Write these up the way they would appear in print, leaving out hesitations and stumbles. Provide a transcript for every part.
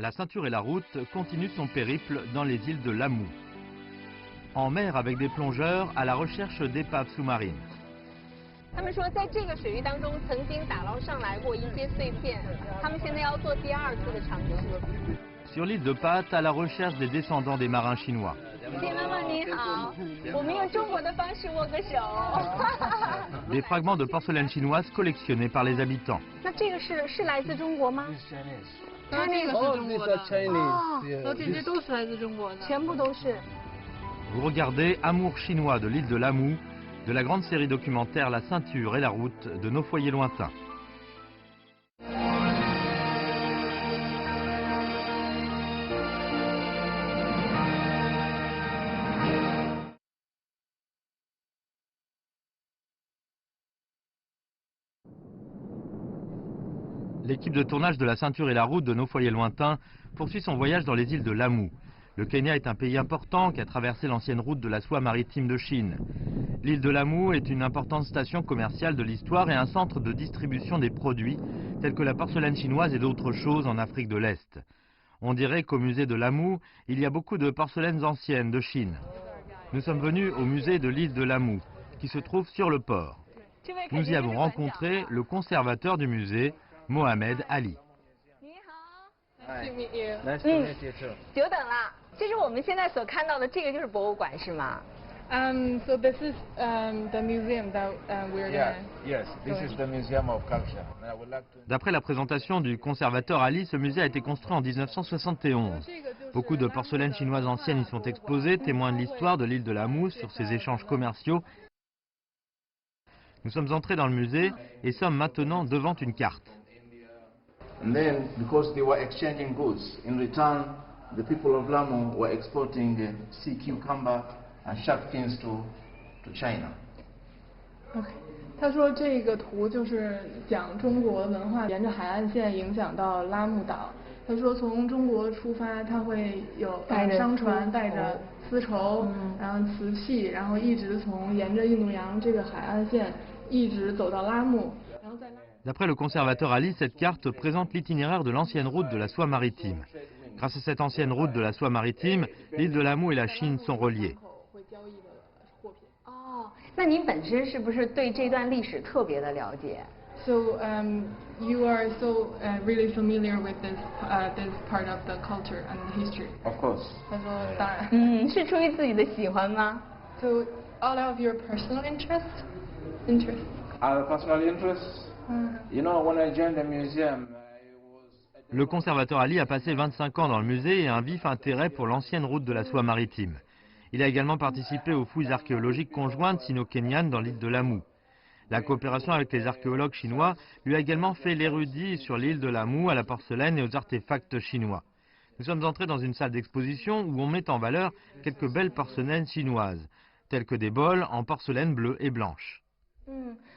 La ceinture et la route continuent son périple dans les îles de l'Amou. En mer avec des plongeurs à la recherche d'épaves sous-marines. 他们说，在这个水域当中，曾经打捞上来过一些碎片，他们现在要做第二次的尝试。 Sur l'île de Pâtes, à la recherche des descendants des marins chinois. 谢妈妈你好，我们用中国的方式握个手。Des fragments de porcelaine chinoise collectionnés par les habitants. 那这个是来自中国吗？这个是中国的，这些都是来自中国的，全部都是。 Vous regardez Amour chinois de l'île de l'Amou, de la grande série documentaire La ceinture et la route de nos foyers lointains. L'équipe de tournage de La ceinture et la route de nos foyers lointains poursuit son voyage dans les îles de l'Amou. Le Kenya est un pays important qui a traversé l'ancienne route de la soie maritime de Chine. L'île de l'Amou est une importante station commerciale de l'histoire et un centre de distribution des produits tels que la porcelaine chinoise et d'autres choses en Afrique de l'Est. On dirait qu'au musée de l'Amou, il y a beaucoup de porcelaines anciennes de Chine. Nous sommes venus au musée de l'île de l'Amou, qui se trouve sur le port. Nous y avons rencontré le conservateur du musée, Mohamed Ali. 久等了，就是我们现在所看到的这个就是博物馆是吗？ So this is the museum that we're gonna. Yes, this is the Museum of Culture. I would like to... D'après la présentation du conservateur Ali, ce musée a été construit en 1971. Beaucoup de porcelaines chinoises anciennes y sont exposées, témoins de l'histoire de l'île de l'Amou sur ses échanges commerciaux. Nous sommes entrés dans le musée et sommes maintenant devant une carte. And then, because they were exchanging goods, in return, the people of Lamu were exporting sea cucumber and shark fins to China. OK， 他说这个图就是讲中国文化沿着海岸线影响到拉木岛。他说从中国出发，他会有商船带着丝绸，然后瓷器，然后一直从沿着印度洋这个海岸线一直走到拉木，然后在拉。 D'après le conservateur Ali, cette carte présente l'itinéraire de l'ancienne route de la soie maritime. Grâce à cette ancienne route de la soie maritime, l'île de l'Amou et la Chine sont reliées. 哦，那您本身是不是对这段历史特别的了解 So you are so really familiar with this part of the culture and history. Of course. 他说当然。是出于自己的喜欢吗 So all of your personal interest. Our personal interests. You know, when I joined the museum, I was... Le conservateur Ali a passé 25 ans dans le musée et a un vif intérêt pour l'ancienne route de la soie maritime. Il a également participé aux fouilles archéologiques conjointes sino-kenyanes dans l'île de l'Amou. La coopération avec les archéologues chinois lui a également fait l'érudit sur l'île de l'Amou à la porcelaine et aux artefacts chinois. Nous sommes entrés dans une salle d'exposition où on met en valeur quelques belles porcelaines chinoises, telles que des bols en porcelaine bleue et blanche.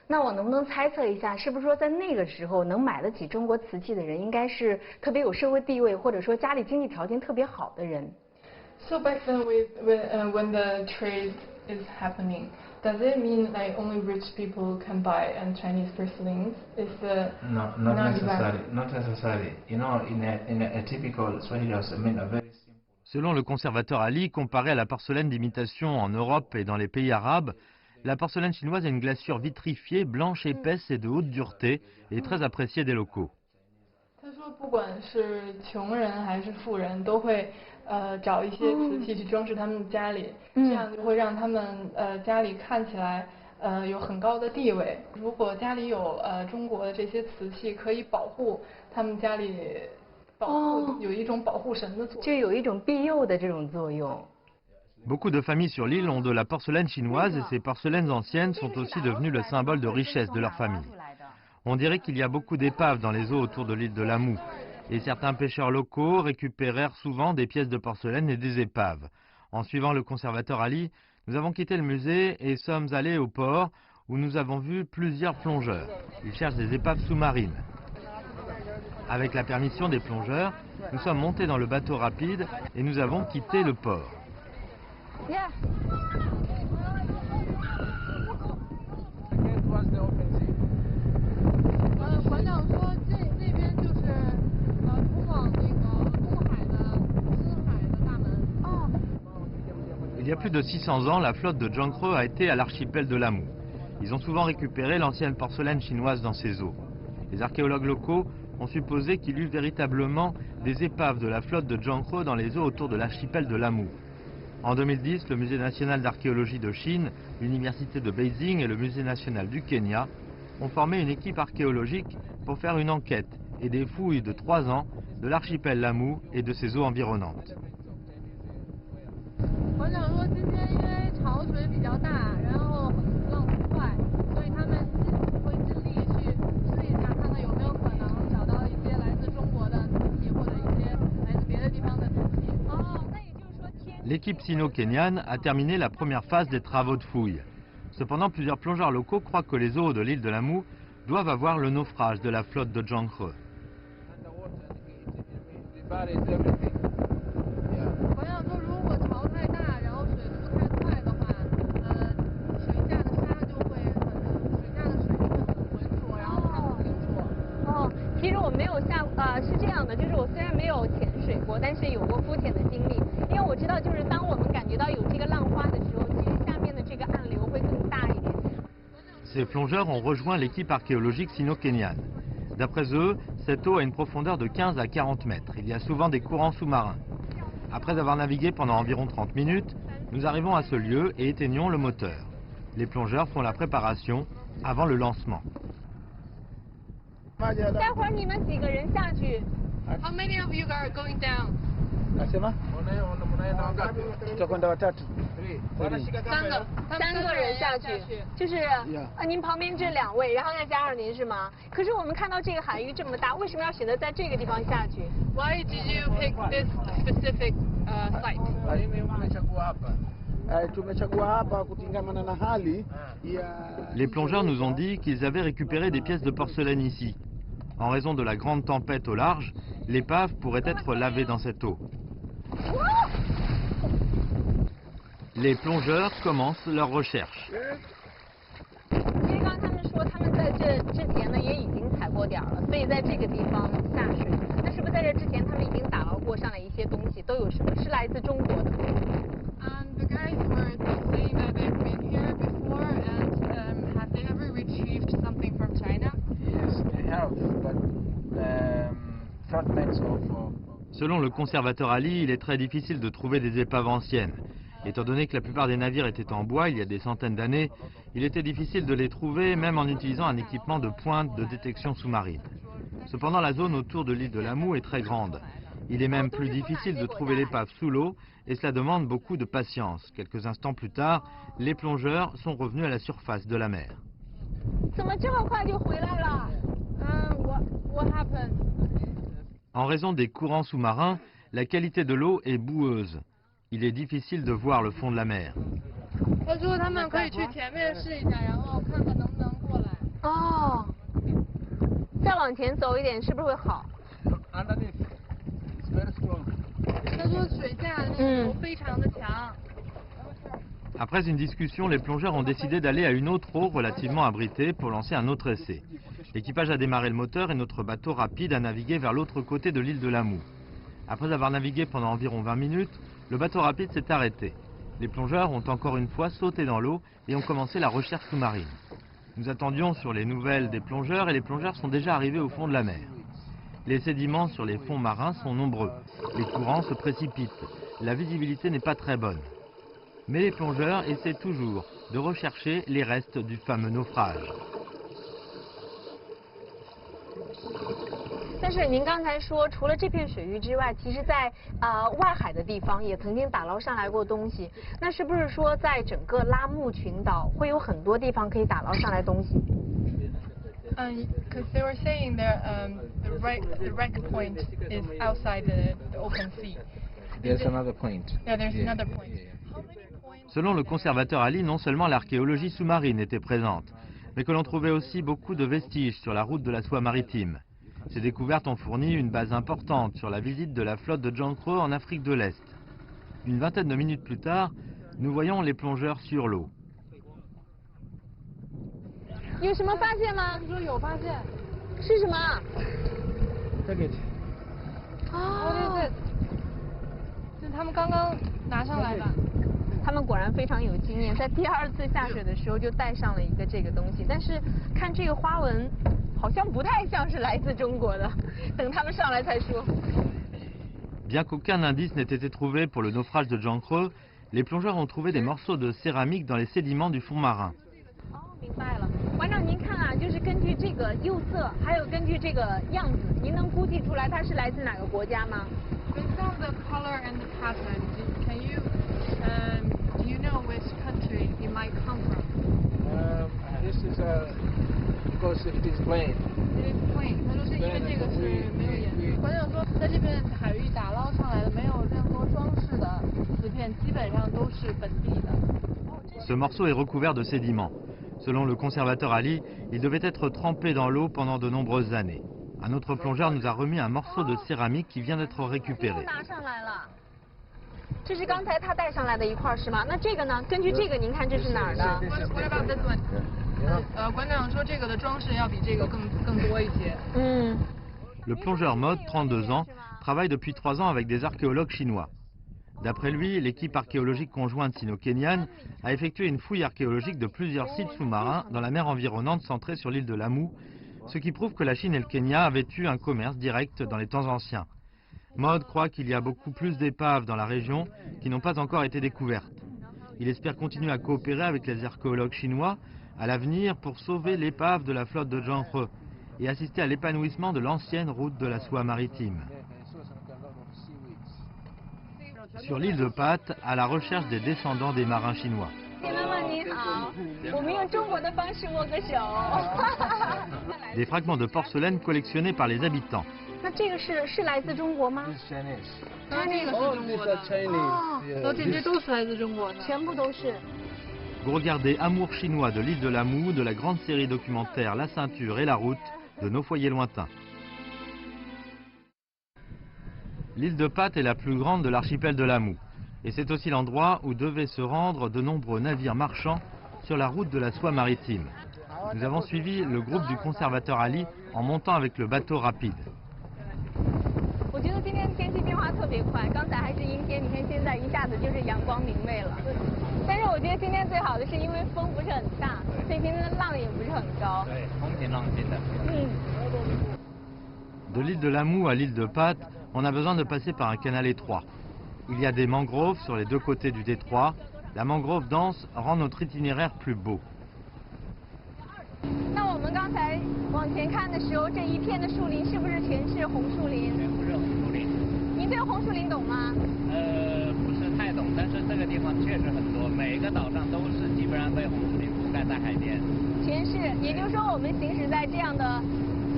那我能不能猜测一下，是不是说在那个时候能买得起中国瓷器的人，应该是特别有社会地位，或者说家里经济条件特别好的人 So back then, when the trade is happening, does it mean like only rich people can buy Chinese porcelains? Is the No, not necessarily. Not necessarily. You know, in a typical Swahili house, I mean, a very simple. Selon le conservateur Ali, comparé à la porcelaine d'imitation en Europe et dans les pays arabes, la porcelaine chinoise a une glaçure vitrifiée, blanche, épaisse et de haute dureté, et très appréciée des locaux. 他说，不管是穷人还是富人，都会找一些瓷器去装饰他们的家里，这样就会让他们家里看起来有很高的地位。如果家里有中国的这些瓷器，可以保护他们家里，有一种保护神的作用，就有一种庇佑的这种作用。 Beaucoup de familles sur l'île ont de la porcelaine chinoise et ces porcelaines anciennes sont aussi devenues le symbole de richesse de leur famille. On dirait qu'il y a beaucoup d'épaves dans les eaux autour de l'île de l'Amou et certains pêcheurs locaux récupérèrent souvent des pièces de porcelaine et des épaves. En suivant le conservateur Ali, nous avons quitté le musée et sommes allés au port où nous avons vu plusieurs plongeurs. Ils cherchent des épaves sous-marines. Avec la permission des plongeurs, nous sommes montés dans le bateau rapide et nous avons quitté le port. Yeah. y a plus de 600 ans, la flotte de Zhang He a été à l'archipel de Lamou. Ils ont souvent récupéré l'ancienne porcelaine chinoise dans ces eaux. Les archéologues locaux ont supposé qu'il y eut véritablement des épaves de la flotte de Zhang He dans les eaux autour de l'archipel de Lamou. En 2010, le Musée national d'archéologie de Chine, l'Université de Beijing et le Musée national du Kenya ont formé une équipe archéologique pour faire une enquête et des fouilles de 3 ans de l'archipel Lamou et de ses eaux environnantes. L'équipe sino-kenyane a terminé la première phase des travaux de fouilles. Cependant, plusieurs plongeurs locaux croient que les eaux de l'île de Lamou doivent avoir le naufrage de la flotte de Zhang He. Ces plongeurs ont rejoint l'équipe archéologique sino-kenyane. D'après eux, cette eau a une profondeur de 15 à 40 mètres. Il y a souvent des courants sous-marins. Après avoir navigué pendant environ 30 minutes, nous arrivons à ce lieu et éteignons le moteur. Les plongeurs font la préparation avant le lancement. How many of you are going down? 3个人下去，就是您旁边这2位，然后再加上您是吗？可是我们看到这个海域这么大，为什么要选择在这个地方下去 Why did you pick this specific site? Les plongeurs nous ont dit qu'ils avaient récupéré des pièces de porcelaine ici. En raison de la grande tempête au large, l'épave pourrait être lavée dans cette eau. Les plongeurs commencent leur recherche. The guys were saying that they've been here before, and have they ever retrieved something from China? Yes, they have, but fragments of. Selon le conservateur Ali, il est très difficile de trouver des épaves anciennes. Étant donné que la plupart des navires étaient en bois il y a des centaines d'années, il était difficile de les trouver même en utilisant un équipement de pointe de détection sous-marine. Cependant, la zone autour de l'île de Lamou est très grande. Il est même plus difficile de trouver l'épave sous l'eau et cela demande beaucoup de patience. Quelques instants plus tard, les plongeurs sont revenus à la surface de la mer. En raison des courants sous-marins, la qualité de l'eau est boueuse. Il est difficile de voir le fond de la mer. Après une discussion, les plongeurs ont décidé d'aller à une autre eau relativement abritée pour lancer un autre essai. L'équipage a démarré le moteur et notre bateau rapide a navigué vers l'autre côté de l'île de Lamou. Après avoir navigué pendant environ 20 minutes, le bateau rapide s'est arrêté. Les plongeurs ont encore une fois sauté dans l'eau et ont commencé la recherche sous-marine. Nous attendions sur les nouvelles des plongeurs et les plongeurs sont déjà arrivés au fond de la mer. Les sédiments sur les fonds marins sont nombreux. Les courants se précipitent. La visibilité n'est pas très bonne. Mais les plongeurs essaient toujours de rechercher les restes du fameux naufrage. 但是您刚才说，除了这片水域之外，其实在外海的地方也曾经打捞上来过东西。那是不是说，在整个拉木群岛会有很多地方可以打捞上来东西？ Because they were saying that the wreck point is outside the open sea. There's another point. Yeah, there's another point. Selon le conservateur Ali, non seulement l'archéologie sous-marine était présente, mais que l'on trouvait aussi beaucoup de vestiges sur la route de la soie maritime. Ces découvertes ont fourni une base importante sur la visite de la flotte de Zhang He en Afrique de l'Est. Une vingtaine de minutes plus tard, nous voyons les plongeurs sur l'eau. 有什么发现吗？说有发现。是什么？这个。哦。是他们刚刚拿上来的。他们果然非常有经验，在第2次下水的时候就带上了一个这个东西，但是看这个花纹，好像不太像是来自中国的，等他们上来再说。Bien qu'aucun indice n'ait été trouvé pour le naufrage de Jean Creux, les plongeurs ont trouvé des morceaux de céramique dans les sédiments du fond marin. 哦，明白了。馆长，您看啊，就是根据这个釉色，还有根据这个样子，您能估计出来它是来自哪个国家吗？ Based on the color and the pattern, do you know which country it might come from? This is because it is plain. It is plain. 他说是因为这个是没有颜色。馆长说，在这边海域打捞上来的没有任何装饰的瓷片，基本上都是本地的。 Ce morceau est recouvert de sédiments. Selon le conservateur Ali, il devait être trempé dans l'eau pendant de nombreuses années. Un autre plongeur nous a remis un morceau de céramique qui vient d'être récupéré. 拿上来了，这是刚才他带上来的一块是吗？那这个呢？根据这个，您看这是哪儿的？ What about this one? 馆长说这个的装饰要比这个更多一些。嗯。 Le plongeur Mode, 32 ans, travaille depuis 3 ans avec des archéologues chinois. D'après lui, l'équipe archéologique conjointe sino-kenyane a effectué une fouille archéologique de plusieurs sites sous-marins dans la mer environnante centrée sur l'île de Lamu, ce qui prouve que la Chine et le Kenya avaient eu un commerce direct dans les temps anciens. Mode croit qu'il y a beaucoup plus d'épaves dans la région qui n'ont pas encore été découvertes. Il espère continuer à coopérer avec les archéologues chinois à l'avenir pour sauver l'épave de la flotte de Jean Creux et assister à l'épanouissement de l'ancienne route de la soie maritime. Sur l'île de Pâtes, à la recherche des descendants des marins chinois. Des fragments de porcelaine collectionnés par les habitants. 那这个是来自中国吗？ This is Chinese. 那这个是 All 中 these 国 are 的， Chinese. 都这些都是来自中国的。全部都是。 Vous regardez Amour chinois de l'île de Lamu de la grande série documentaire La Ceinture et la Route de Nos Foyers Lointains. L'île de Pâtes est la plus grande de l'archipel de Lamu. Et c'est aussi l'endroit où devaient se rendre de nombreux navires marchands sur la route de la soie maritime. Nous avons suivi le groupe du conservateur Ali en montant avec le bateau rapide. 我觉得今天天气变化特别快，刚才还是阴天，你看现在一下子就是阳光明媚了。但是我觉得今天最好的是因为风不是很大，所以今天的浪也不是很高。对，风平浪静的。De l'île de Lamu à l'île de Pâtes, on a besoin de passer par un canal étroit. Il y a des mangroves sur les deux côtés du détroit. La mangrove dense rend notre itinéraire plus beau. 那我们刚才往前看的时候，这一片的树林是不是全是红树林？全部是红树林。您对红树林懂吗？不是太懂，但是这个地方确实很多，每个岛上都是基本上被红树林覆盖在海边。全是，也就是说我们行驶在这样的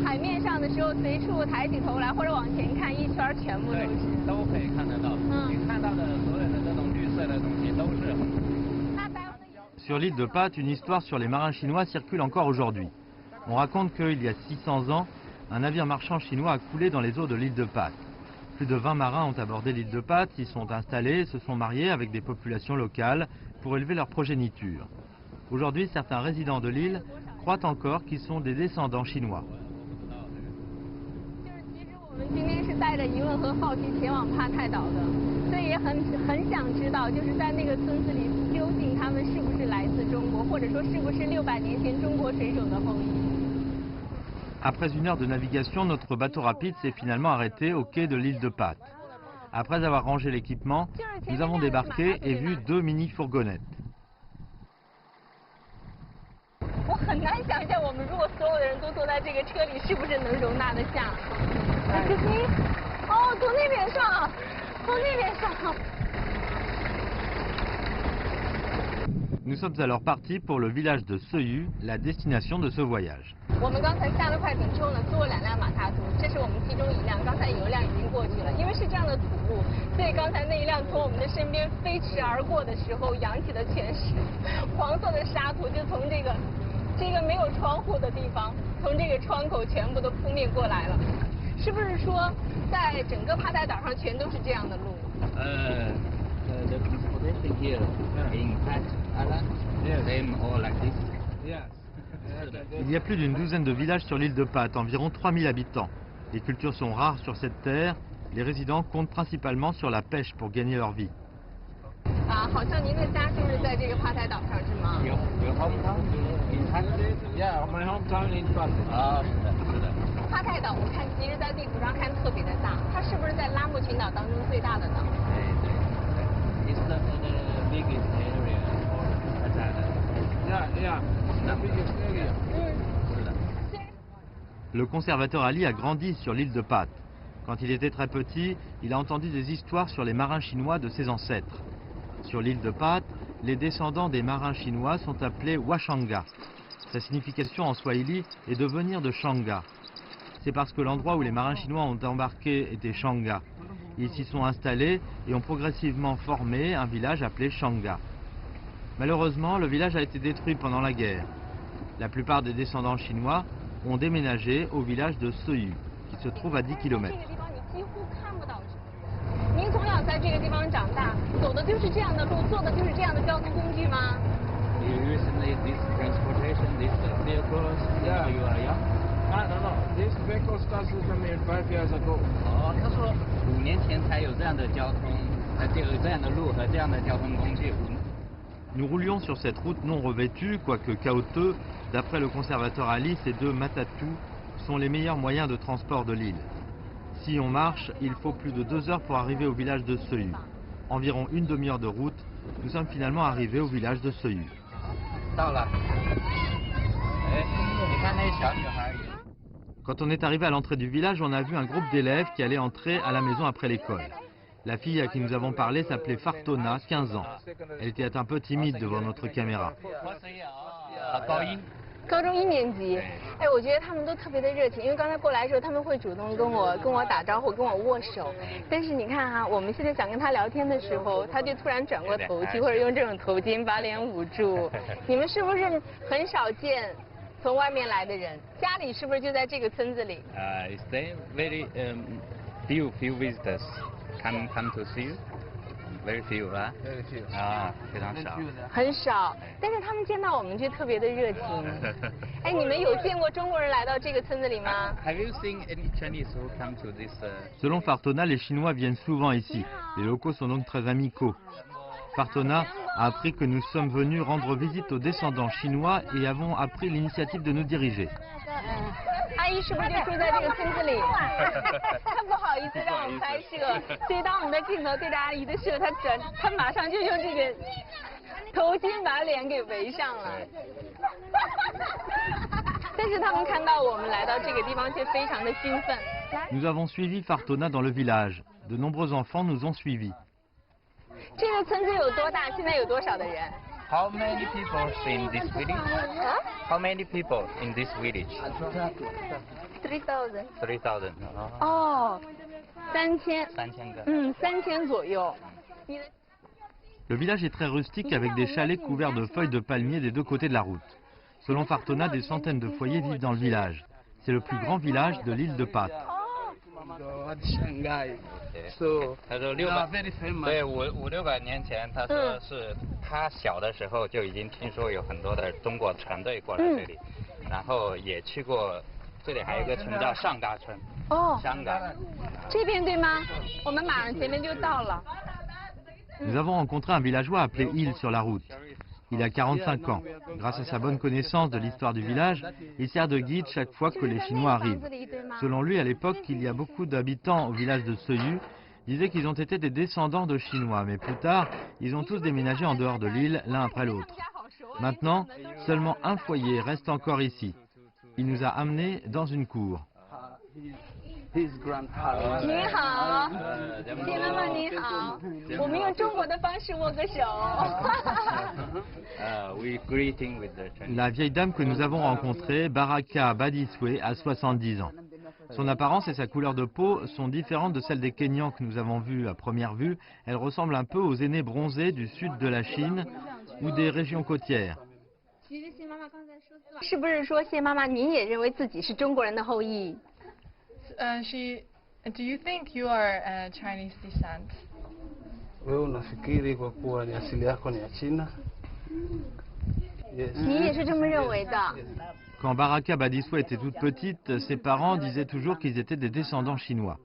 海面上的时候，随处抬起头来或者往前看，一圈全部都是。都可以看得到。你看到的所有的这种绿色的东西都是红树林。 Sur l'île de Pâtes, une histoire sur les marins chinois circule encore aujourd'hui. On raconte qu'il y a 600 ans, un navire marchand chinois a coulé dans les eaux de l'île de Pâtes. Plus de 20 marins ont abordé l'île de Pâtes, s'y sont installés et se sont mariés avec des populations locales pour élever leur progéniture. Aujourd'hui, certains résidents de l'île croient encore qu'ils sont des descendants chinois. 我们今天是带着疑问和好奇前往帕泰岛的，所以也很想知道，就是在那个村子里，究竟他们是不是来自中国，或者说是不是600年前中国水手的后裔。 Après une heure de navigation, notre bateau rapide s'est finalement arrêté au quai de l'île de Pâtes. Après avoir rangé l'équipement, nous avons débarqué et vu 2 mini-fourgonnettes. 我很难想象，我们如果所有的人都坐在这个车里，是不是能容纳得下？哦，从那边上，从那边上。 Nous sommes alors partis pour le village de Seyu, la destination de ce voyage. 我们刚才下了快艇之后呢，坐2辆马踏图，这是我们其中一辆，刚才有一辆已经过去了。因为是这样的土路，所以刚才那一辆从我们的身边飞驰而过的时候，扬起的全是黄色的沙土，就从这个没有窗户的地方，从这个窗口全部都扑面过来了。是不是说在整个帕泰岛上全都是这样的路？ The transportation here in Pâtes Island, same all like this. Il y a plus d'une douzaine de villages sur l'île de Pâtes, environ 3000 habitants. Les cultures sont rares sur cette terre. Les résidents comptent principalement sur la pêche pour gagner leur vie. 好好像您的家是不是在这个帕台岛上是吗？有 hometown in Thailand? Yeah, my hometown in Pat. 啊，是的。帕泰岛，我看其实在地图上看特别的大，它是不是在拉木群岛当中最大的岛？对。It's the biggest area for Thailand. Yeah, the biggest area. 是的。Le conservateur Ali a grandi sur l'île de Pâtes. Quand il était très petit, il a entendu des histoires sur les marins chinois de ses ancêtres. Sur l'île de Pâtes, les descendants des marins chinois sont appelés Washanga. Sa signification en swahili est de venir de Shanga. C'est parce que l'endroit où les marins chinois ont embarqué était Shanga. Ils s'y sont installés et ont progressivement formé un village appelé Shanga. Malheureusement, le village a été détruit pendant la guerre. La plupart des descendants chinois ont déménagé au village de Seoyu, qui se trouve à 10 km. 您从小在这个地方长大，走的就是这样的路，坐的就是这样的交通工具吗？ You recently this transportation, this vehicles, yeah, you are young? No. This vehicle started coming 5 years ago. 哦，他说5年前才有这样的交通，有这样的路和这样的交通工具。 Nous roulions sur cette route non revêtue, quoique chaotique. D'après le conservateur Ali, ces deux matatus sont les meilleurs moyens de transport de l'île. Si on marche, il faut plus de 2 heures pour arriver au village de Seoyu. Environ une demi-heure de route, nous sommes finalement arrivés au village de Seoyu. 到了。哎，你看那小女孩。 Quand on est arrivé à l'entrée du village, on a vu un groupe d'élèves qui allaient entrer à la maison après l'école. La fille à qui nous avons parlé s'appelait Fartona, 15 ans. Elle était un peu timide devant notre caméra. 高一。 高中1年级，哎，我觉得他们都特别的热情，因为刚才过来的时候，他们会主动跟我打招呼，跟我握手。但是你看哈，我们现在想跟他聊天的时候，他就突然转过头去，或者用这种头巾把脸捂住。你们是不是很少见从外面来的人？家里是不是就在这个村子里？ Is there very few visitors come to see you? Very few 啊。Very few. 啊，非常少。很少，但是他们见到我们却特别的热情。哎，你们有见过中国人来到这个村子里吗 Have you seen any Chinese who come to this? Selon Fartona, les Chinois viennent souvent ici. Les locaux sont donc très amicaux. Fartona a appris que nous sommes venus rendre visite aux descendants chinois et avons appris l'initiative de nous diriger. 阿姨是不是就住在这个村子里？他不好意思让我们拍摄，所以当我们的镜头对着阿姨的时候，他马上就用这个头巾把脸给围上了。但是他们看到我们来到这个地方，却非常的兴奋。 Nous avons suivi Fartona dans le village. De nombreux enfants nous ont suivis. 这个村子有多大？现在有多少的人？ How many people in this village? How many people in this village? 3,000。 3,000. 哦，3000。 3000个。 3000左右。 Le village est très rustique avec des chalets couverts de feuilles de palmier des 2 côtés de la route. Selon Fartona, des centaines de foyers vivent dans le village. C'est le plus grand village de l'île de Pâtes. So 他说 they are very 对 famous. 500-600年前，他说是他小的时候就已经听说有很多的中国船队过来这里，然后也去过这里，还有一个村叫上嘎村。哦，香港。这边对吗？我们马上前面就到了。 Nous avons rencontré un villageois appelé Il sur la route. Il a 45 ans. Grâce à sa bonne connaissance de l'histoire du village, il sert de guide chaque fois que les Chinois arrivent. Selon lui, à l'époque, il y a beaucoup d'habitants au village de Seoyu disaient qu'ils ont été des descendants de Chinois, mais plus tard, ils ont tous déménagé en dehors de l'île, l'un après l'autre. Maintenant, seulement un foyer reste encore ici. Il nous a amenés dans une cour. 你好，谢妈妈你好，我们用中国的方式握个手。We greeting with the Chinese. La vieille dame que nous avons rencontrée, Baraka Badiswe, a 70 ans. Son apparence et sa couleur de peau sont différentes de celles des Kenyans que nous avons vus à première vue. Elle ressemble un peu aux aînés bronzés du sud de la Chine ou des régions côtières. 是不是说谢妈妈您也认为自己是中国人的后裔？ Do you think you are Chinese descent? Wewe unafikiri kwa kuwa ni asili yako ni ya China? Yes. 你也是这么认为的？ Quand Baraka Badiswe était toute petite, ses parents disaient toujours qu'ils étaient des descendants chinois.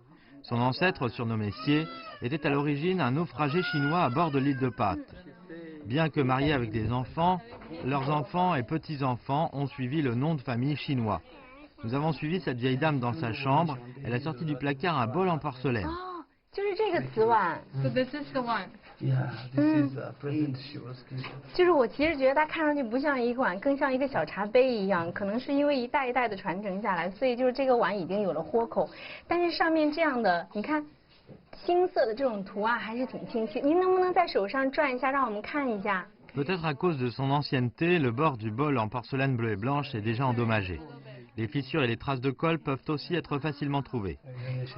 Son ancêtre, surnommé Xie, était à l'origine un naufragé chinois à bord de l'île de Pâtes. Bien que mariés avec des enfants, leurs enfants et petits-enfants ont suivi le nom de famille chinois. Nous avons suivi cette vieille dame dans sa chambre. Elle a sorti du placard un bol en porcelaine. 就是这个瓷碗。 So this is the one. Yeah, this is a present she was given. 就是我其实觉得它看上去不像一个碗，更像一个小茶杯一样，可能是因为一代一代的传承下来，所以就是这个碗已经有了豁口，但是上面这样的，你看青色的这种图案还是挺清晰。您能不能在手上转一下，让我们看一下？ Peut-être à cause de son ancienneté, le bord du bol en porcelaine bleue et blanche est déjà endommagé. Les fissures et les traces de colle peuvent aussi être facilement trouvées.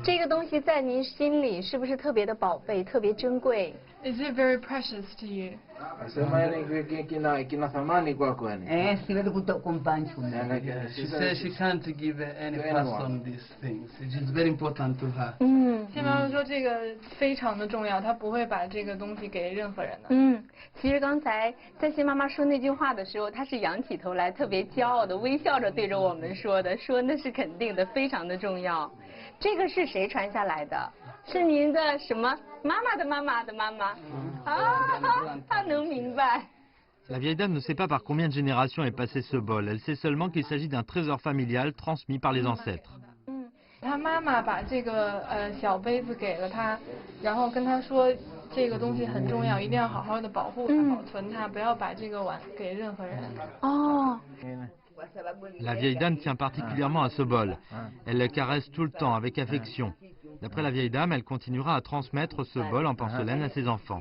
这个东西在您心里是不是特别的宝贝，特别珍贵？ Is it very precious to you? Nasema yani kina thamani kwako yani. Siwezi kukompanyi. She says she can't give any person these things. It is very important to her. 谢妈妈说这个非常的重要，她不会把这个东西给任何人的。其实刚才在谢妈妈说那句话的时候，她是仰起头来，特别骄傲的微笑着对着我们说的，说那是肯定的，非常的重要。这个是谁传下来的？是您的什么妈妈的妈妈的妈妈？啊，她能明白。 La vieille dame ne sait pas par combien de générations est passé ce bol. Elle sait seulement qu'il s'agit d'un trésor familial transmis par les ancêtres. 她妈妈把这个小杯子给了她，然后跟她说这个东西很重要，一定要好好的保护它、保存它，不要把这个碗给任何人。哦。 La vieille dame tient particulièrement à ce bol. Elle le caresse tout le temps avec affection. D'après la vieille dame, elle continuera à transmettre ce bol en porcelaine à ses enfants.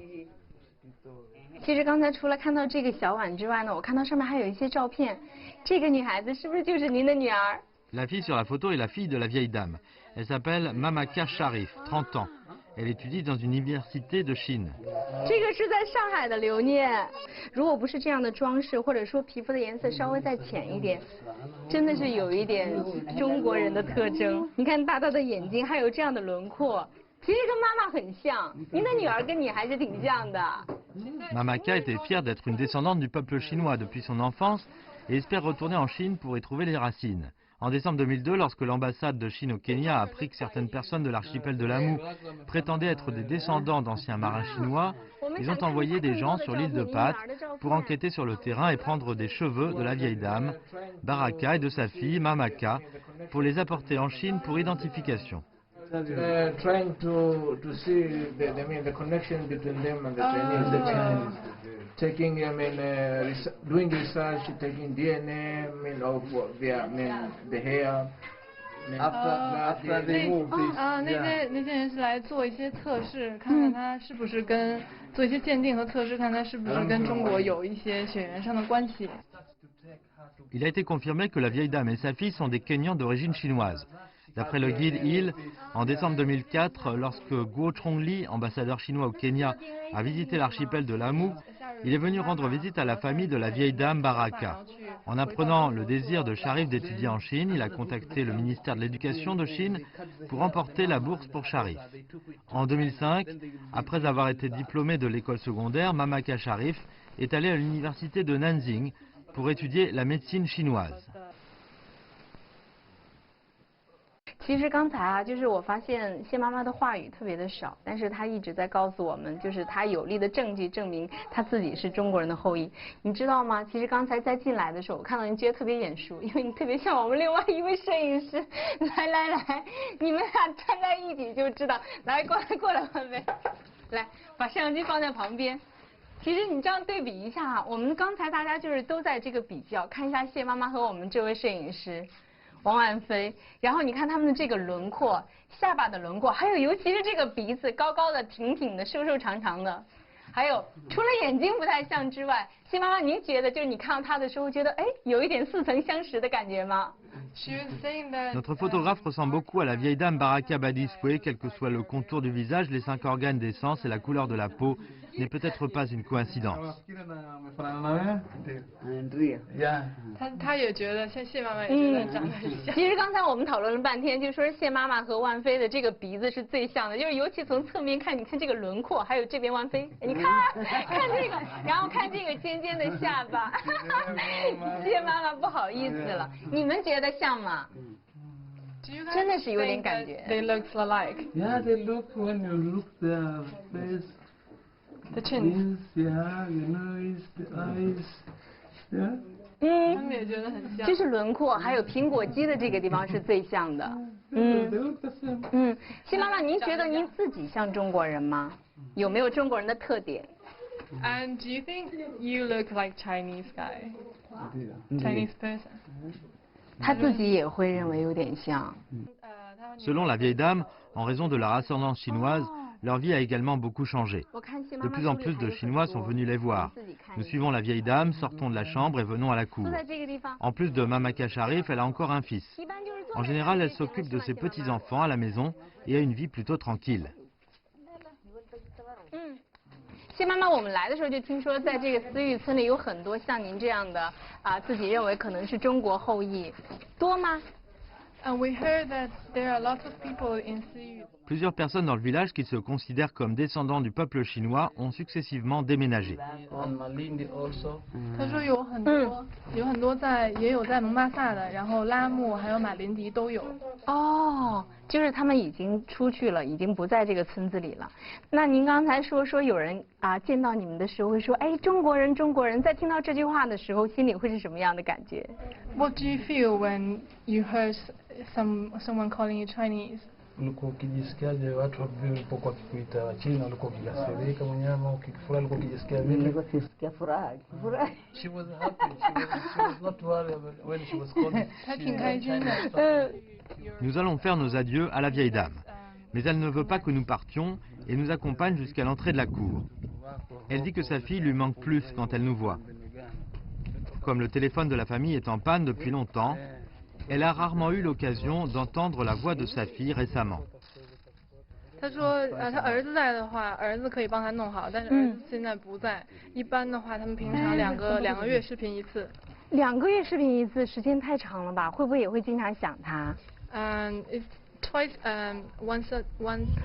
其实刚才除了看到这个小碗之外呢，我看到上面还有一些照片。这个女孩子是不是就是您的女儿？ La fille sur la photo est la fille de la vieille dame. Elle s'appelle Mamaka Sharif, 30 ans. Elle étudie dans une université de Chine. 这个是在上海的留念。如果不是这样的装饰，或者说皮肤的颜色稍微再浅一点，真的是有一点中国人的特征。你看大大的眼睛，还有这样的轮廓，其实跟妈妈很像。您的女儿跟你还是挺像的。 Mamaka était fière d'être une descendante du peuple chinois depuis son enfance et espère retourner en Chine pour y trouver les racines. En décembre 2002, lorsque l'ambassade de Chine au Kenya a appris que certaines personnes de l'archipel de Lamu prétendaient être des descendants d'anciens marins chinois, ils ont envoyé des gens sur l'île de Pâtes pour enquêter sur le terrain et prendre des cheveux de la vieille dame, Baraka, et de sa fille, Mamaka, pour les apporter en Chine pour identification. Trying to see the connection between them and the Chinese. Taking, doing research, taking DNA, of their, the hair. After they move this, 那些人是来做一些测试，看看他是不是跟做一些鉴定和测试，看他是不是跟中国有一些血缘上的关系。 Il a été confirmé que la vieille dame et sa fille sont des Kenyans d'origine chinoise. D'après le guide Hill, en décembre 2004, lorsque Guo Chongli, ambassadeur chinois au Kenya, a visité l'archipel de Lamu, il est venu rendre visite à la famille de la vieille dame Baraka. En apprenant le désir de Sharif d'étudier en Chine, il a contacté le ministère de l'Éducation de Chine pour emporter la bourse pour Sharif. En 2005, après avoir été diplômé de l'école secondaire, Mamaka Sharif est allé à l'université de Nanjing pour étudier la médecine chinoise. 其实刚才啊，就是我发现谢妈妈的话语特别的少，但是她一直在告诉我们，就是她有力的证据证明她自己是中国人的后裔。你知道吗？其实刚才在进来的时候，我看到您觉得特别眼熟，因为你特别像我们另外一位摄影师。来，你们俩站在一起就知道。来，过来，万飞，来把摄像机放在旁边。其实你这样对比一下啊，我们刚才大家就是都在这个比较，看一下谢妈妈和我们这位摄影师。 王万飞，然后你看他们的这个轮廓，下巴的轮廓，还有尤其是这个鼻子，高高的、挺挺的、瘦瘦长长的，还有除了眼睛不太像之外，谢妈妈，您觉得就是你看到他的时候，觉得哎，有一点似曾相识的感觉吗？ Notre photographe ressemble beaucoup à la vieille dame Baraka Badiswe, quel que soit le contour du visage, les 5 organes des sens et la couleur de la peau, n'est peut-être pas une coïncidence. 他也觉得，像谢妈妈也觉得长得很像。其实刚才我们讨论了半天，就说谢妈妈和万飞的这个鼻子是最像的，就是尤其从侧面看，你看这个轮廓，还有这边万飞，你看这个，然后看这个尖尖的下巴，谢妈妈不好意思了，你们觉得像吗？ Do you guys 真的是有点 think 感 that 觉。 they look alike? Yeah, they look when you look their face, The chins. yeah, your nose, the eyes, yeah. 他嗯，们也觉得很像。就是轮廓，还有苹果肌的这个地方是最像的。 They look the same. 嗯，新妈妈，您觉得您自己像中国人吗？有没有中国人的特点？ And do you think you look like Chinese guy? Yeah. Chinese person? 他自己也会认为有点像。 他们 Selon la vieille dame, en raison de leur ascendance chinoise, leur vie a également beaucoup changé. 我看新妈 De 妈 plus 手 en 里 plus 还 de 有很 Chinois 多 sont venus les voir. 自己看 Nous 一下 suivons la vieille dame, sortons de la chambre et venons à la cour. 坐在这个地方， En plus de Mamaka Sharif, elle a encore un fils. 一般就是坐 En 在 général, 这 elle 里 s'occupe de 是 ses 吗新妈妈 petits-enfants à la maison et a une vie plutôt tranquille. 嗯，新妈妈，我们来的时候就听说，在这个思域村里有很多像您这样的自己认为可能是中国后裔，多吗？ And we heard that there are lots of people in Siyu. Plusieurs personnes dans le village qui se considèrent comme descendants du peuple chinois ont successivement déménagé. On Malindi also. 他说有很多，有很多也有在蒙巴萨的，然后拉木还有马林迪都有。哦，就是他们已经出去了，已经不在这个村子里了。那您刚才说有人见到你们的时候会说，哎，中国人，中国人，在听到这句话的时候，心里会是什么样的感觉？ What do you feel when you heard someone calling you Chinese? Ulikuwa ukijisikiaje watu walipokuwa wakikuita Wachina, ulikuwa ukikasirika mwenyewe ama ukifurahi, ulikuwa ukijisikia vipi? Nilikuwa kisikia furaha, furahi. She was happy. She was not worried when she was called. 她挺开心的。 Nous allons faire nos adieux à la vieille dame. Mais elle ne veut pas que nous partions et nous accompagne jusqu'à l'entrée de la cour. Elle dit que sa fille lui manque plus quand elle nous voit. Comme le téléphone de la famille est en panne depuis longtemps, elle a rarement eu l'occasion d'entendre la voix de sa fille récemment. 他说，他儿子在的话，儿子可以帮他弄好，但是儿子现在不在。一般的话，他们平常两个月视频一次。 2个月视频一次，时间太长了吧？会不会也会经常想他？ It's twice, once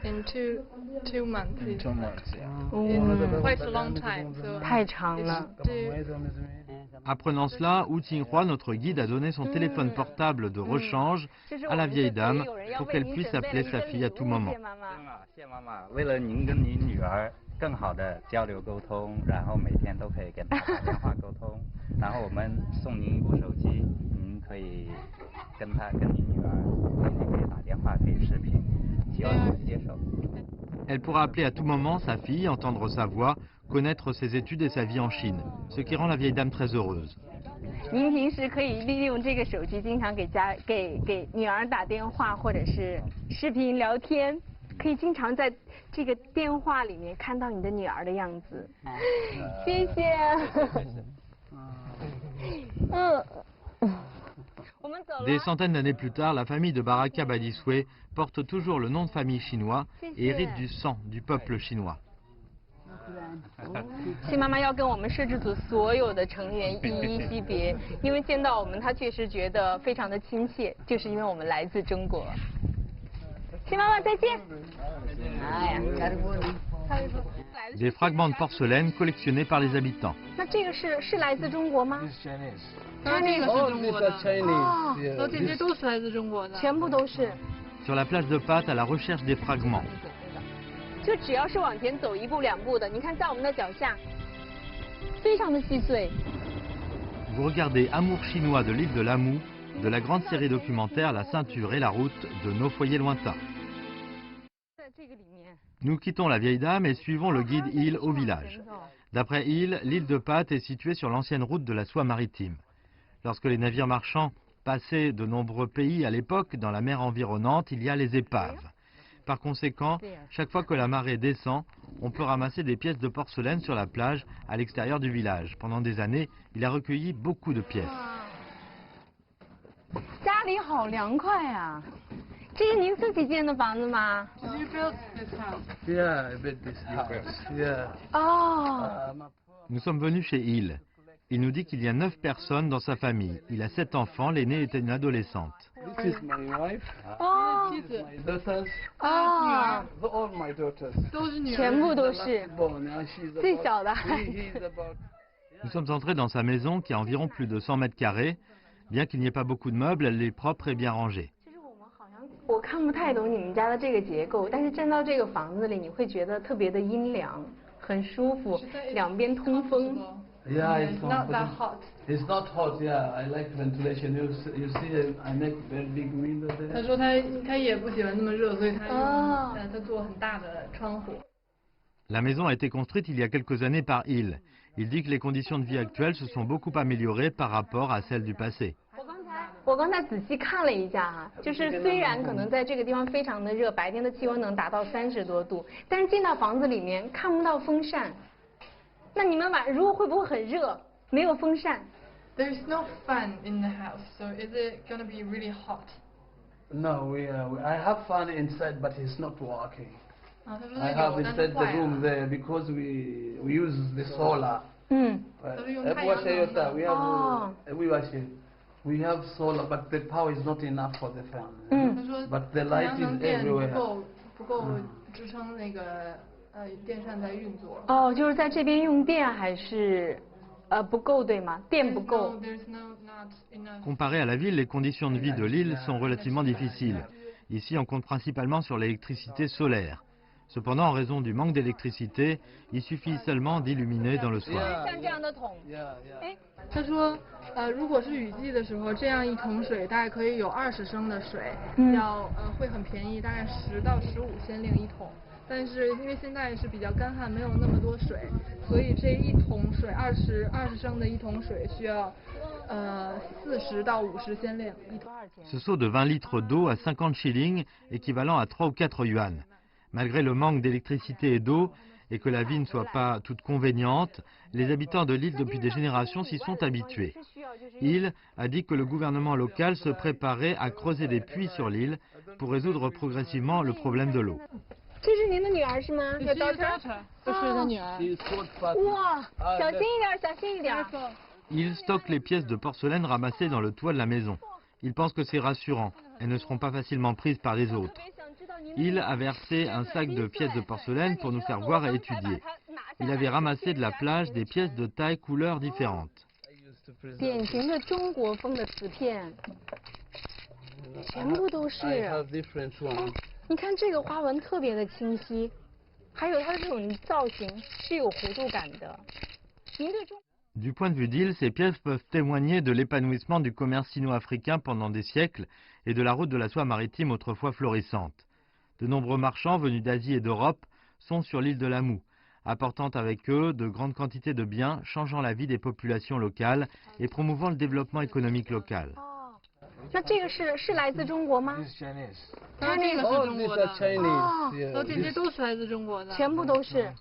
in two months. 2 months, yeah. It's quite a long time. So 太长了。 Apprenant cela, Wu Qinghua, notre guide, a donné son téléphone portable de rechange à la vieille dame pour qu'elle puisse appeler sa fille à tout moment. 谢妈妈，为了您跟您女儿更好的交流沟通，然后每天都可以跟她打电话沟通，然后我们送您一部手机，您可以跟您女儿天天可以打电话，可以视频，希望您接受。 Elle pourra appeler à tout moment sa fille, entendre sa voix, connaître ses études et sa vie en Chine, ce qui rend la vieille dame très heureuse. 您平时可以利用这个手机，经常给女儿打电话，或者是视频聊天，可以经常在这个电话里面看到你的女儿的样子。谢谢。我们走了。 Des centaines d'années plus tard, la famille de Baraka Badiswe porte toujours le nom de famille chinois et hérite du sang du peuple chinois. 新妈妈要跟我们摄制组所有的成员一一惜别，因为见到我们，她确实觉得非常的亲切，就是因为我们来自中国。新妈妈再见。哎呀，karibuni. Des fragments de porcelaine collectionnés par les habitants. 那这个是来自中国吗？ This is Chinese. 他说这个是 All 中 these 国 are 的， Chinese. Yeah. 说这些都是来自中国的。全部都是。 Sur la plage de Pâtes, à la recherche des fragments. 就只要是往前走1步2步的，你看在我们的脚下，非常的细碎。 Vous regardez Amour chinois de l'île de Lamou, de la grande série documentaire La ceinture et la route de nos foyers lointains. 在这个里面， Nous quittons la vieille dame et suivons le guide Hill au village. D'après Hill, l'île de Pâtes est située sur l'ancienne route de la soie maritime. Lorsque les navires marchands passaient de nombreux pays à l'époque, dans la mer environnante, il y a les épaves. Par conséquent, chaque fois que la marée descend, on peut ramasser des pièces de porcelaine sur la plage à l'extérieur du village. Pendant des années, il a recueilli beaucoup de pièces. 家里好凉快啊！这是您自己建的房子吗？ Did you build this house? Yeah, I bet this house. Yeah. 哦， Nous sommes venus chez Hill. Il nous dit qu'il y a 9 personnes dans sa famille. Il a 7 enfants, l'aînée était une adolescente. This is my wife. 哦， 妻子 My daughters. 哦， All my daughters. 都是女儿。全部都是 Born, yeah, she's 最 about, 小的孩 he 子 is。about. Nous sommes entrés dans sa maison qui a environ plus de 100 mètres carrés. Bien qu'il n'y ait pas beaucoup de meubles, elle est propre et bien rangée. 其实我们好像我看不太懂你们家的这个结构，但是站到这个房子里，你会觉得特别的阴凉，很舒服，两边通风。Yeah, it's not that hot. It's not hot. Yeah, I like ventilation. You see, I make very big window 他 there. 说他也不喜欢那么热，所以他做很大的窗户。La maison a été construite il y a quelques années par Hill. Il dit que les conditions de vie actuelles se sont beaucoup améliorées par rapport à celles du passé. 我刚才仔细看了一下哈，就是虽然可能在这个地方非常的热，白天的气温能达到30多度，但是进到房子里面看不到风扇。那你们如果会不会很热？没有风扇。There's no fan in the house, so is it gonna be really hot? No, I have fan inside, but it's not working. 啊，他说 I 他 have 有，但是 inside the 坏 room 了。 there because we use the solar. 嗯。都是用太阳能的。 We have solar, but the power is not enough for the fan. 嗯。他说 But the 太 light 阳 is 能电 everywhere. 不够支撑那个电扇在运作。哦，就是在这边用电还是不够对吗？电不够。Comparé à la ville, les conditions de vie de l'île sont relativement difficiles. Ici, on compte principalement sur l'électricité solaire. Cependant, en raison du manque d'électricité, il suffit seulement d'illuminer dans le soir. 像这样的桶。哎。他说，如果是雨季的时候，这样一桶水大概可以有20升的水，会很便宜，大概10到15先令一桶。但是因为现在是比较干旱，没有那么多水，所以这一桶水20升的一桶水需要40到50先令一桶。Ce seau de 20 litres d'eau à 50 shillings, équivalent à 3 ou 4 yuan. Malgré le manque d'électricité et d'eau, et que la vie ne soit pas toute conveniente, les habitants de l'île depuis des générations s'y sont habitués. Il a dit que le gouvernement local se préparait à creuser des puits sur l'île pour résoudre progressivement le problème de l'eau. 这是您的女儿是吗？这是daughter，这是他女儿。哇，小心一点，小心一点。Il stocke les pièces de porcelaine ramassées dans le toit de la maison. Il pense que c'est rassurant. Elles ne seront pas facilement prises par les autres. Il a versé un sac de pièces de porcelaine pour nous faire voir et étudier. Il avait ramassé de la plage des pièces de tailles, couleurs différentes. 典型的中国风的瓷片，全部都是。你看这个花纹特别的清晰，还有它的这种造型是有弧度感的。您对中 Du point de vue d'Hill, ces pièces peuvent témoigner de l'épanouissement du commerce sino-africain pendant des siècles et de la route de la soie maritime autrefois florissante. De nombreux marchands venus d'Asie et d'Europe sont sur l'île de Lamou, apportant avec eux de grandes quantités de biens, changeant la vie des populations locales et promouvant le développement économique local. 那这个是来自中国吗？ 它这个是中国的。 Chinese. 这些都是来自中国的。全部都是。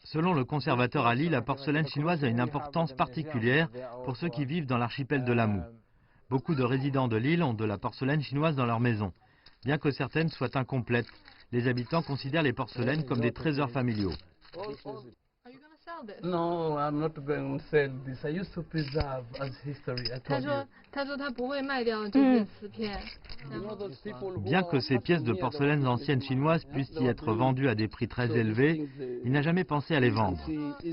Selon le conservateur Ali, la porcelaine chinoise a une importance particulière pour ceux qui vivent dans l'archipel de Lamou. Beaucoup de résidents de l'île ont de la porcelaine chinoise dans leur maison. Bien que certaines soient incomplètes, les habitants considèrent les porcelaines comme des trésors familiaux. No, I'm not going to sell this. I used to preserve as history. I 他 told 说 you. 他说他不会卖掉这些瓷片。 Bien que ces pièces de porcelaine anciennes chinoises puissent y être vendues à des prix très élevés, il n'a jamais pensé à les vendre.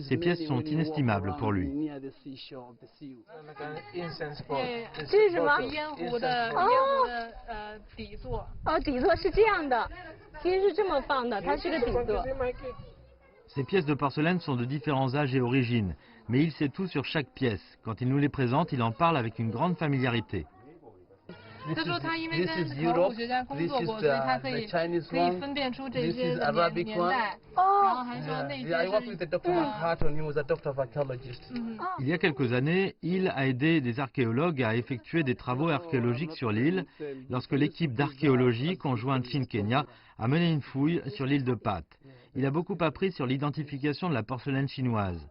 Ces pièces sont inestimables pour lui. 这是什么？烟壶的底座。哦，底座是这样的，其实是这么放的，它是个底座。 Ces pièces de porcelaine sont de différents âges et origines, mais il sait tout sur chaque pièce. Quand il nous les présente, il en parle avec une grande familiarité. 他说他因为跟考古学家工作过，所以他可以分辨出这些的年代。然后还说那些 I worked with the Dr. Hatton. He was a doctor of archaeologist. Il y a quelques années, il a aidé des archéologues à effectuer des travaux archéologiques sur l'île, lorsque l'équipe d'archéologie conjointe Chine-Kenya a mené une fouille sur l'île de Pâte. Il a beaucoup appris sur l'identification de la porcelaine chinoise.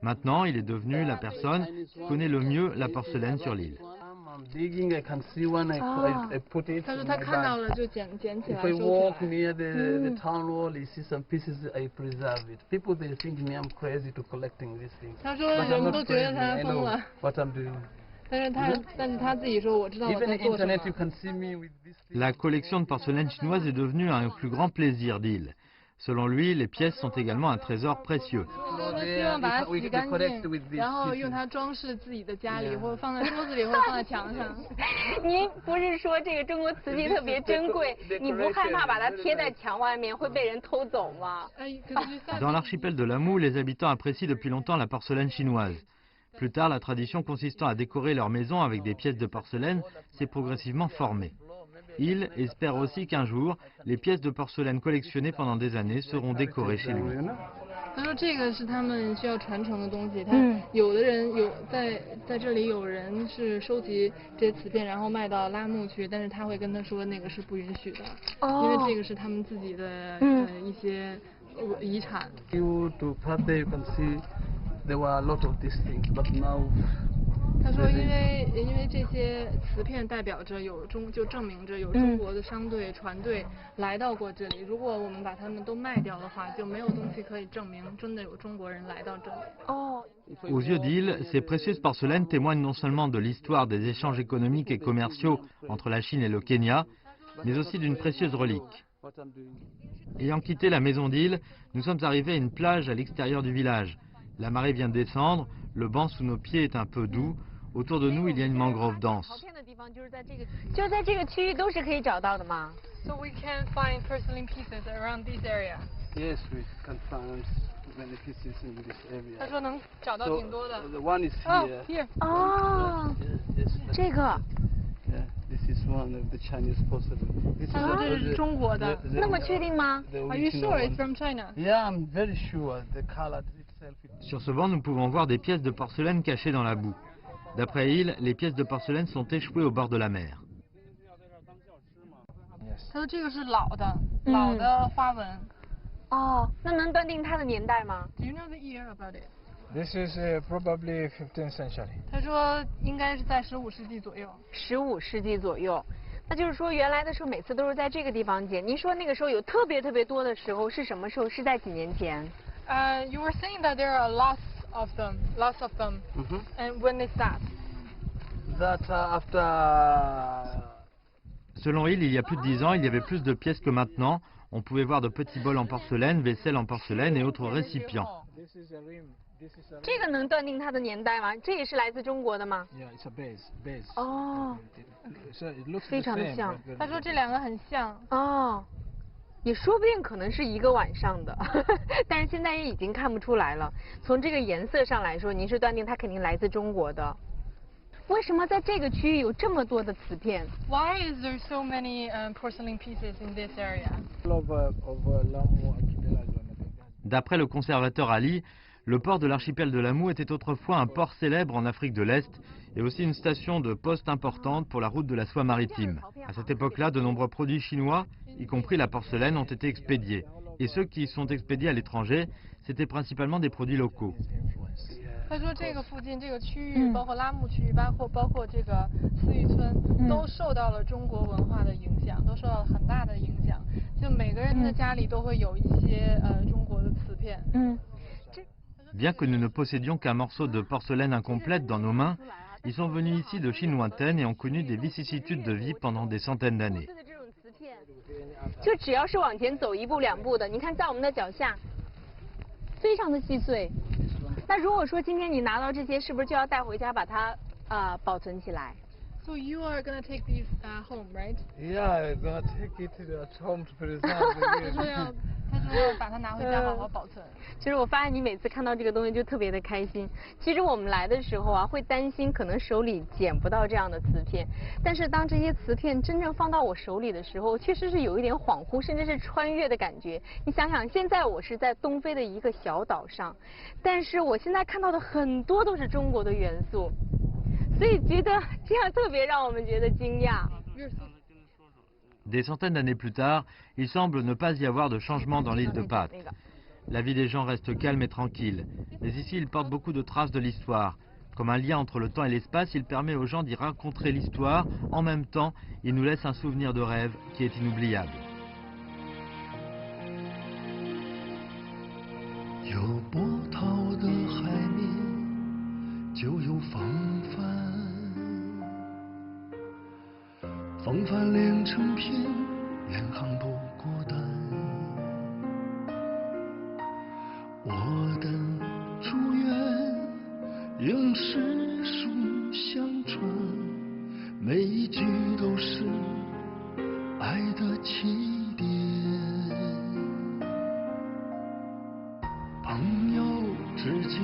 Maintenant, il est devenu la personne qui connaît le mieux la porcelaine sur l'île. Digging, I can see one. I put it 他说 in 他 my 看到 bag. 了就捡起 If 来 I 收 walk 起来。 near the town wall, you see some pieces. I preserve it. People they think me I'm crazy to collecting these things. 他说 But 人 I'm 们 not 都觉得 crazy. 他 I 疯 know 了， what I'm doing. 但是他自己说我知道我 Even 在 the 做什 internet, you 么。 can see me with this thing. La collection de porcelaine chinoise est devenue un plus grand plaisir d'Hill. Selon lui, les pièces sont également un trésor précieux. 他们希望把它洗干净，然后用它装饰自己的家里，或者放在桌子里，或者放在墙上。您不是说这个中国瓷器特别珍贵，你不害怕把它贴在墙外面会被人偷走吗？ Dans l'archipel de l'Amou, les habitants apprécient depuis longtemps la porcelaine chinoise. Plus tard, la tradition consistant à décorer leur maison avec des pièces de porcelaine s'est progressivement formée. Il espère aussi qu'un jour, les pièces de porcelaine collectionnées pendant des années seront décorées chez lui. 他说这个是他们需要传承的东西，他有的人在这里有人是收集这些瓷片，然后卖到拉木去，但是他会跟他说那个是不允许的，因为这个是他们自己的一些遗产。You to Pate, you can see there were a lot of these things, but now. 他说，因为这些瓷片代表着就证明着有中国的商队、船队来到过这里。如果我们把它们都卖掉的话，就没有东西可以证明真的有中国人来到这里。Aux yeux d'Il, ces précieuses porcelaines témoignent non seulement de l'histoire des échanges économiques et commerciaux entre la Chine et le Kenya, mais aussi d'une précieuse relique. Ayant quitté la maison d'Il, nous sommes arrivés à une plage à l'extérieur du village. La marée vient de descendre, le banc sous nos pieds est un peu doux. Autour de nous, il y a une mangrove dense. 就在这个区域都是可以找到的吗？ So we can find porcelain pieces around this area. Yes, we can find many pieces in this area. 他说能找到挺多的。 The one is here. here. 哦， Yes, 这个 yeah, this is one of the Chinese porcelain. This 他说这是中国的。那么确定吗？ Are you sure it's from China? Yeah, I'm very sure. The color itself. Sur ce banc, nous pouvons voir des pièces de porcelaine cachées dans la boue. D'après Il, les pièces de porcelaine sont échouées au bord de la mer. 他说这个是老的花纹。哦，那能断定它的年代吗？ Do you know the year about it? This is probably 15th century. 他说应该是在15世纪左右。15世纪左右，那就是说原来的时候每次都是在这个地方捡。您说那个时候有特别多的时候是什么时候？是在几年前？ You were saying that there are lots of them. And when is that? That after. Selon Il y a plus de 10 ans, il y avait plus de pièces que maintenant. On pouvait voir de petits bols en porcelaine, vaisselle en porcelaine et autres récipients. 这个能断定它的年代吗？这也是来自中国的吗？ Yeah, it's a base. 哦， So it looks 非常的 the same, 像。 but 他说这两个很像。哦，也说不定可能是一个晚上的，但是现在也已经看不出来了。从这个颜色上来说，您是断定它肯定来自中国的。为什么在这个区域有这么多的瓷片？ Why is there so many porcelain pieces in this area? D'après le conservateur Ali, le port de l'archipel de l'Amou était autrefois un port célèbre en Afrique de l'Est et aussi une station de poste importante pour la route de la soie maritime. À cette époque-là, de nombreux produits chinois, y compris la porcelaine, ont été expédiés. Et ceux qui sont expédiés à l'étranger, c'était principalement des produits locaux. 他说这个附近这个区域，包括拉木区域，包括这个思域村，都受到了中国文化的影响，都受到了很大的影响。就每个人的家里都会有一些中国的瓷片。Bien que nous ne possédions qu'un morceau de porcelaine incomplète dans nos mains, ils sont venus ici de Chine lointaine et ont connu des vicissitudes de vie pendant des centaines d'années. 就只要是往前走一步两步的，你看在我们的脚下，非常的细碎。那如果说今天你拿到这些，是不是就要带回家把它保存起来？ So you are gonna take these home, right? Yeah, I'm gonna take it at home to preserve. 他说要把它拿回家好好保存。其实我发现你每次看到这个东西就特别的开心。其实我们来的时候啊，会担心可能手里捡不到这样的瓷片，但是当这些瓷片真正放到我手里的时候，确实是有一点恍惚，甚至是穿越的感觉。你想想，现在我是在东非的一个小岛上，但是我现在看到的很多都是中国的元素，所以觉得这样特别让我们觉得惊讶。 Des centaines d'années plus tard, il semble ne pas y avoir de changement dans l'île de Pâtes. La vie des gens reste calme et tranquille, mais ici il porte beaucoup de traces de l'histoire. Comme un lien entre le temps et l'espace, il permet aux gens d'y rencontrer l'histoire. En même temps, il nous laisse un souvenir de rêve qui est inoubliable. 有波涛的海面，就有风帆。风帆连成片，远航不孤单。我的祝愿用诗书相传，每一句都是爱的起点。朋友之间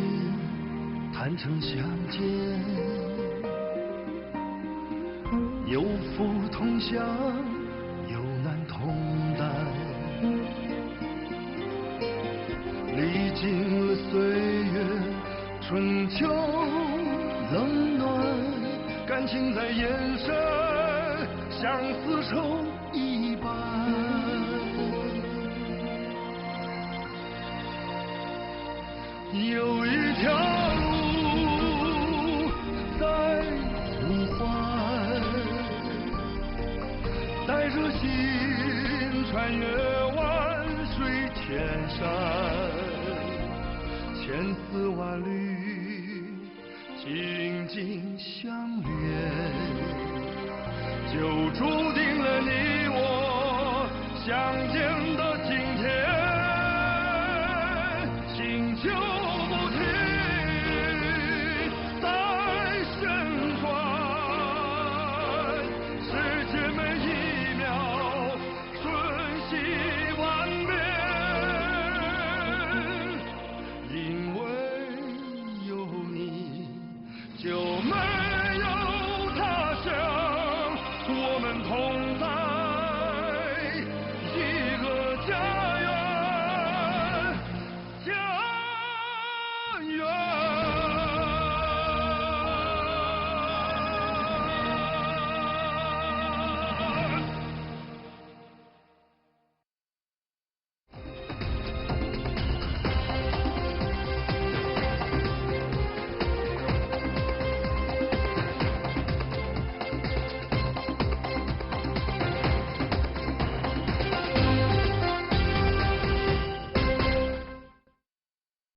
坦诚相见，有福同享，有难同担。历经了岁月春秋冷暖，感情在眼神，相思愁一般。有一条路在呼唤，带着心穿越万水千山，千丝万缕紧紧相连，就注定了你我相见的